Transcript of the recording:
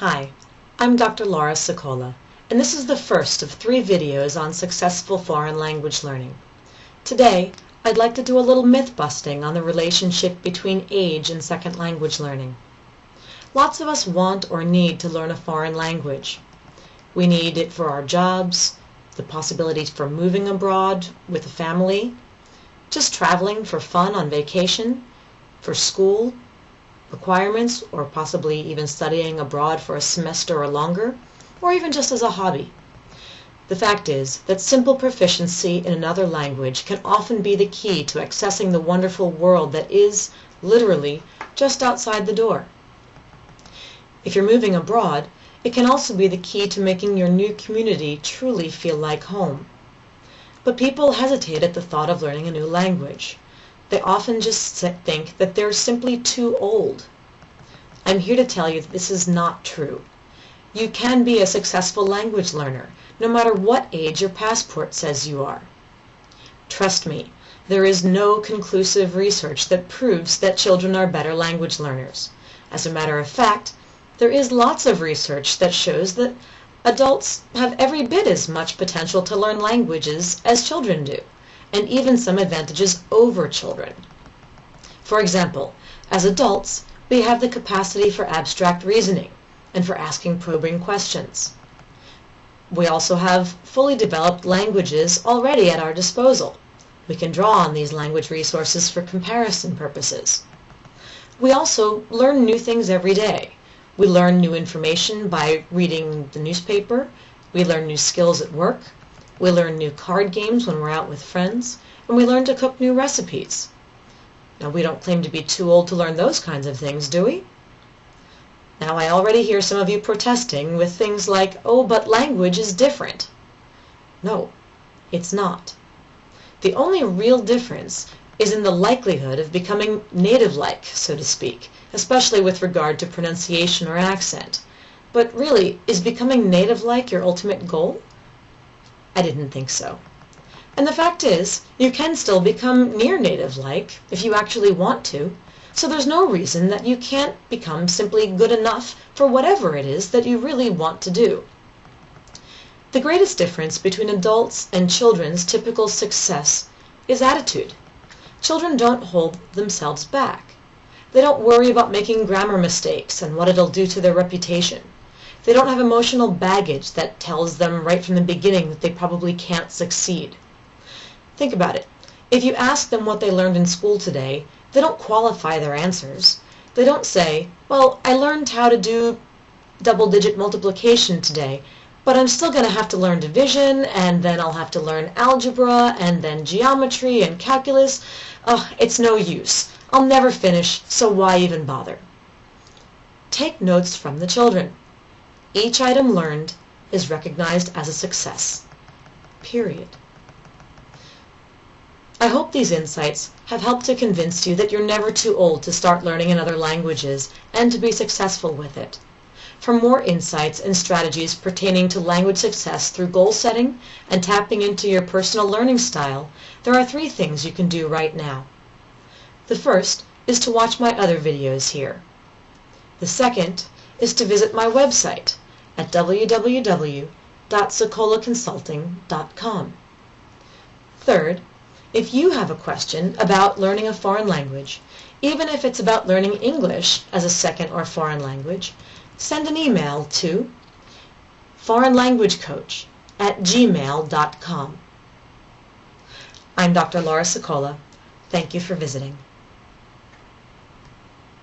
Hi, I'm Dr. Laura Sicola, and this is the first of 3 videos on successful foreign language learning. Today, I'd like to do a little myth-busting on the relationship between age and second language learning. Lots of us want or need to learn a foreign language. We need it for our jobs, the possibility for moving abroad with a family, just traveling for fun on vacation, for school requirements, or possibly even studying abroad for a semester or longer, or even just as a hobby. The fact is that simple proficiency in another language can often be the key to accessing the wonderful world that is, literally, just outside the door. If you're moving abroad, it can also be the key to making your new community truly feel like home. But people hesitate at the thought of learning a new language. They often just think that they're simply too old. I'm here to tell you that this is not true. You can be a successful language learner, no matter what age your passport says you are. Trust me, there is no conclusive research that proves that children are better language learners. As a matter of fact, there is lots of research that shows that adults have every bit as much potential to learn languages as children do, and even some advantages over children. For example, as adults, we have the capacity for abstract reasoning and for asking probing questions. We also have fully developed languages already at our disposal. We can draw on these language resources for comparison purposes. We also learn new things every day. We learn new information by reading the newspaper. We learn new skills at work. We learn new card games when we're out with friends, and we learn to cook new recipes. Now, we don't claim to be too old to learn those kinds of things, do we? Now, I already hear some of you protesting with things like, "Oh, but language is different." No, it's not. The only real difference is in the likelihood of becoming native-like, so to speak, especially with regard to pronunciation or accent. But really, is becoming native-like your ultimate goal? I didn't think so. And the fact is, you can still become near native-like if you actually want to, so there's no reason that you can't become simply good enough for whatever it is that you really want to do. The greatest difference between adults and children's typical success is attitude. Children don't hold themselves back. They don't worry about making grammar mistakes and what it'll do to their reputation. They don't have emotional baggage that tells them right from the beginning that they probably can't succeed. Think about it. If you ask them what they learned in school today, they don't qualify their answers. They don't say, "Well, I learned how to do double-digit multiplication today, but I'm still going to have to learn division, and then I'll have to learn algebra, and then geometry and calculus. It's no use. I'll never finish, so why even bother?" Take notes from the children. Each item learned is recognized as a success. Period. I hope these insights have helped to convince you that you're never too old to start learning in other languages and to be successful with it. For more insights and strategies pertaining to language success through goal setting and tapping into your personal learning style, there are 3 things you can do right now. The first is to watch my other videos here. The second is to visit my website at www.sicolaconsulting.com. Third, if you have a question about learning a foreign language, even if it's about learning English as a second or foreign language, send an email to foreignlanguagecoach@gmail.com. I'm Dr. Laura Sicola. Thank you for visiting.